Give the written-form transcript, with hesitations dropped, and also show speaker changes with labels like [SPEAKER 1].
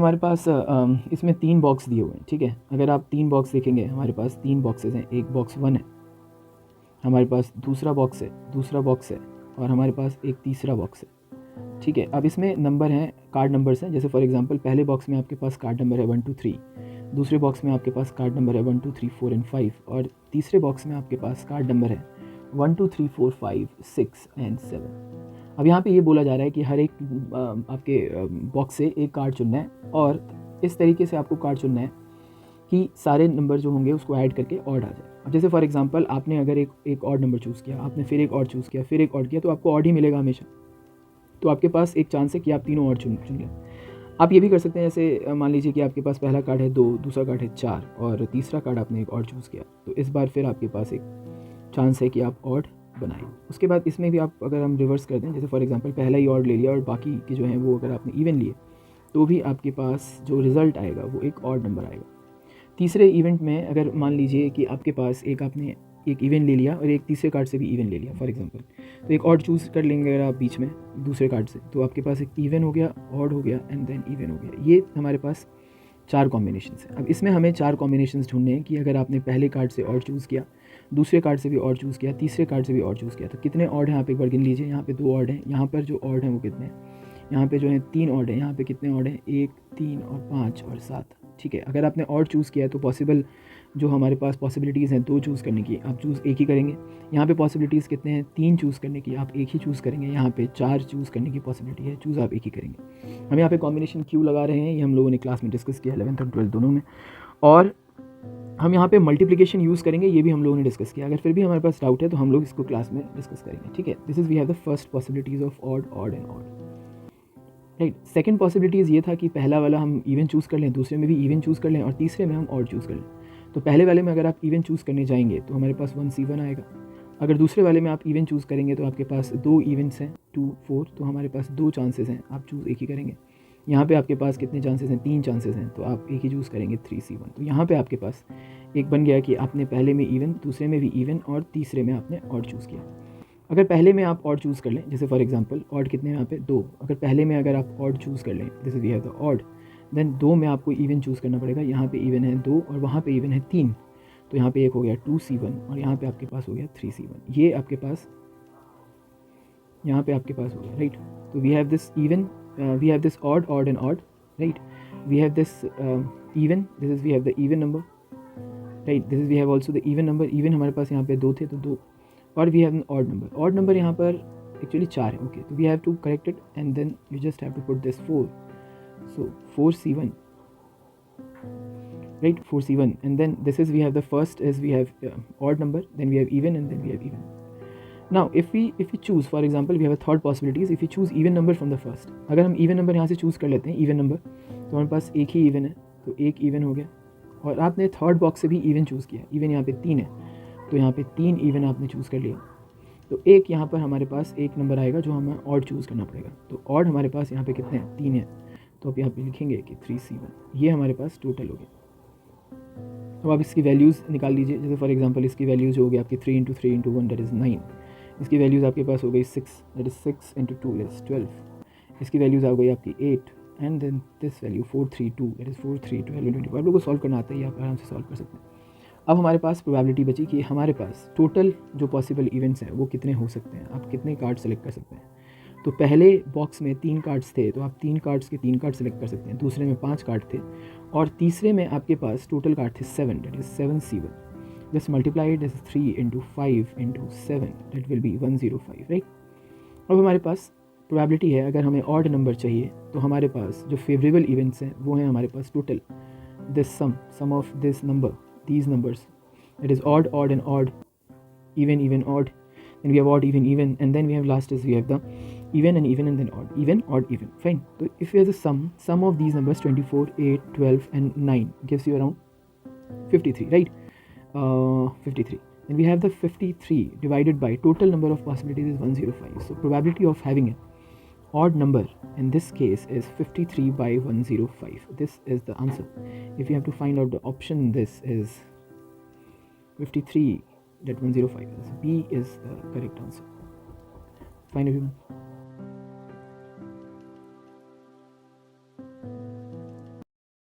[SPEAKER 1] हमारे पास इसमें 3 बॉक्स दिए हुए हैं, ठीक है। अगर आप 3 बॉक्स देखेंगे, हमारे पास 3 बॉक्सेस हैं। एक बॉक्स 1 है, हमारे पास दूसरा बॉक्स है और हमारे पास एक तीसरा बॉक्स है, ठीक है। अब इसमें नंबर हैं, कार्ड नंबर्स हैं। जैसे फॉर एग्जांपल पहले बॉक्स में आपके पास कार्ड नंबर है 1 2 3, दूसरे बॉक्स में आपके पास कार्ड नंबर है 1 2 3 4 एंड 5, और तीसरे बॉक्स में आपके पास कार्ड नंबर है 1 2 3 4 5 6 एंड 7। अब यहाँ पे ये बोला जा रहा है कि हर एक आपके बॉक्स से एक कार्ड चुनना है, और इस तरीके से आपको कार्ड चुनना है कि सारे नंबर जो होंगे उसको ऐड करके ऑड आ जाए। अब जैसे फॉर एग्जांपल आपने अगर एक ऑड नंबर चूज़ किया, आपने फिर एक ऑड चूज़ किया, फिर एक ऑड किया, तो आपको ऑड ही मिलेगा हमेशा। तो आपके पास एक चांस है कि आप तीनों ऑड चुन लें। आप ये भी कर सकते हैं, जैसे मान लीजिए कि आपके पास पहला कार्ड है 2, दूसरा कार्ड है 4 और तीसरा कार्ड आपने एक ऑड चूज़ किया, तो इस बार फिर आपके पास एक चांस है कि आप ऑड बनाएं। उसके बाद इसमें भी आप अगर हम रिवर्स कर दें, जैसे फॉर एग्जांपल पहला ही ऑड ले लिया और बाकी के जो हैं वो अगर आपने इवन लिए, तो भी आपके पास जो रिज़ल्ट आएगा वो एक ऑड नंबर आएगा। तीसरे इवेंट में अगर मान लीजिए कि आपके पास आपने एक इवन ले लिया और एक तीसरे कार्ड से भी इवन ले लिया फॉर एग्जांपल, तो एक ऑड चूज़ कर लेंगे अगर आप बीच में दूसरे कार्ड से, तो आपके पास एक इवन हो गया, ऑड हो गया एंड देन इवन हो गया। ये हमारे पास 4 कॉम्बिनेशंस हैं। अब इसमें हमें 4 कॉम्बिनेशंस ढूंढने हैं कि अगर आपने पहले कार्ड से ऑड चूज़ किया, दूसरे कार्ड से भी ऑड चूज़ किया, तीसरे कार्ड से भी ऑड चूज़ किया, तो कितने ऑड हैं आप एक बार गिन लीजिए। यहाँ पे 2 ऑड हैं, यहाँ पर जो ऑड हैं वो कितने हैं, यहाँ पे जो है 3 ऑड है, यहाँ पे कितने ऑड हैं, 1 3 और 5 और 7, ठीक है। अगर आपने ऑड चूज़ किया है तो पॉसिबल जो हमारे पास पॉसिबिलिटीज़ हैं 2 चूज़ करने की, आप चूज़ एक ही करेंगे। यहाँ पे पॉसिबिलिटीज़ कितने हैं, 3 चूज़ करने की, आप एक ही चूज़ करेंगे। यहाँ पे 4 चूज़ करने की पॉसिबिलिटी है, चूज़ आप एक ही करेंगे। हम यहाँ पे कॉम्बिनेशन क्यों लगा रहे हैं, ये हम लोगों ने क्लास में डिस्कस किया 11th और 12th दोनों में, और हम यहाँ पे मल्टीप्लिकेशन यूज़ करेंगे, ये भी हम लोगों ने डिस्कस किया। अगर फिर भी हमारे पास डाउट है तो हम लोग इसको क्लास में डिस्कस करेंगे, ठीक है। This is we have the first possibilities of odd, odd and odd, right. Second possibilities ये था कि पहला वाला हम इवन चूज़ कर लें, दूसरे में भी इवन चूज़ कर लें और तीसरे में हम ऑड चूज़ कर लें। तो पहले वाले में अगर आप इवन चूज़ करने जाएंगे तो हमारे पास 1C1 आएगा। अगर दूसरे वाले में आप इवन चूज़ करेंगे तो आपके पास 2 इवेंट्स हैं 2 4, तो हमारे पास 2 चांसेस हैं, आप चूज़ एक ही करेंगे। यहाँ पे आपके पास कितने चांसेस हैं, 3 चांसेस हैं, तो आप एक ही चूज़ करेंगे 3C1। तो यहाँ पे आपके पास एक बन गया कि आपने पहले में इवन, दूसरे में भी इवन और तीसरे में आपने ऑड चूज़ किया। अगर पहले में आप ऑड चूज़ कर लें, जैसे फॉर एग्जांपल ऑड कितने हैं यहाँ पे 2, अगर पहले में अगर आप ऑड चूज़ कर लें, जैसे we have the odd, then 2 में आपको इवन चूज़ करना पड़ेगा। यहाँ पे इवन है 2 और वहाँ पे इवन है 3, तो यहाँ पे एक हो गया 2C1 और यहाँ पे आपके पास हो गया 3C1। ये आपके पास यहाँ पे आपके पास हो गया, राइट। तो we have this even, we have this odd, odd and odd, right. We have this even, this is we have the even number, right. This is we have also the even number. Even हमारे पास यहाँ पे 2 थे तो 2, और we have an odd number. Odd number यहाँ पर actually 4 है, ओके। तो we have to correct it and then you just have to put this 4, so 4C1, right, 4C1, and then this is we have the first is we have odd number, then we have even, and then we have even. Now if we choose, for example we have a third possibilities, if we choose even number from the first, अगर हम even number यहाँ से choose कर लेते हैं even number, तो हमारे पास एक ही even है, तो एक even हो गया। और आपने थर्ड बॉक्स से भी even choose किया, even यहाँ पे 3 है, तो यहाँ पे 3 even आपने choose कर लिया, तो एक यहाँ पर हमारे पास एक नंबर आएगा जो हमें ऑड चूज़ करना पड़ेगा। तो ऑड हमारे पास यहाँ पे कितने हैं, 3 है, तो आप यहाँ पे लिखेंगे कि 3C1, ये हमारे पास टोटल हो गया। अब आप इसकी वैल्यूज़ निकाल लीजिए। जैसे फॉर एग्जांपल इसकी वैल्यूज़ जो होगी आपकी 3 × 3 × 1 दैट इज़ 9, इसकी वैल्यूज़ आपके पास हो गई 6, दैट इज़ 6 × 2 दैट इज़ 12, इसकी वैल्यूज़ आ गई आपकी 8 and then this value 4 3 2 that is 4 3 12 24। आप लोगों को सॉल्व करना आता है, आप आराम से सॉल्व कर सकते हैं। अब हमारे पास प्रोबेबिलिटी बची कि हमारे पास टोटल जो पॉसिबल इवेंट्स हैं वो कितने हो सकते हैं, आप कितने कार्ड सेलेक्ट कर सकते हैं। तो पहले बॉक्स में 3 कार्ड्स थे, तो आप 3 कार्ड्स के 3 कार्ड सेलेक्ट कर सकते हैं। दूसरे में 5 कार्ड थे और तीसरे में आपके पास टोटल कार्ड थे 7, that is 7C1। Just multiply this 3 × 5 × 7 that will be 105, right. अब हमारे पास प्रोबेबिलिटी है, अगर हमें ऑड नंबर चाहिए तो हमारे पास जो फेवरेबल इवेंट्स हैं वो हैं हमारे पास total this sum of this number, these numbers, that is odd, odd and odd, even, even, odd, then we have odd, even, even, and then we have last is we have the even and even and then odd, even, odd, even, fine. So if we have the sum of these numbers 24, 8, 12 and 9 gives you around 53, right, 53. Then we have the 53 divided by total number of possibilities is 105. So probability of having an odd number in this case is 53 by 105. This is the answer. If you have to find out the option, this is 53 that 105 is B is the correct answer. Fine everyone.